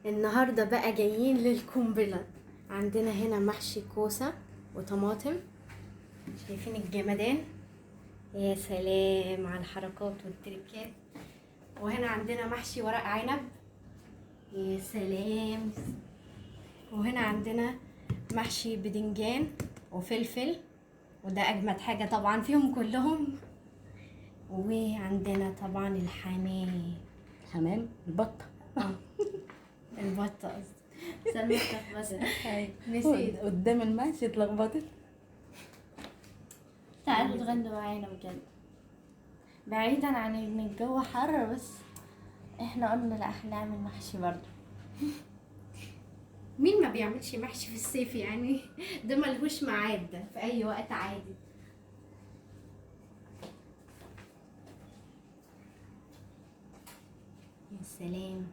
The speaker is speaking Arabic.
النهارده بقى جايين للقنبله. عندنا هنا محشي كوسه وطماطم. شايفين الجمدان؟ يا سلام على الحركات والتركات. وهنا عندنا محشي ورق عنب. يا سلام. وهنا عندنا محشي بدنجان وفلفل، وده اجمد حاجه طبعا فيهم كلهم. وعندنا طبعا حمام البطة. البطه قصدي. سلمى اتلخبطت. نسيت. قدام المحشي اتلخبطت. تعالوا تغنوا معانا بجد، بعيدا عن ان الجو حر، بس احنا قلنا لا هنعمل محشي برضه. مين ما بيعملش محشي في الصيف يعني؟ ده ملهوش ميعاد، ده في اي وقت عادي. يا سلام.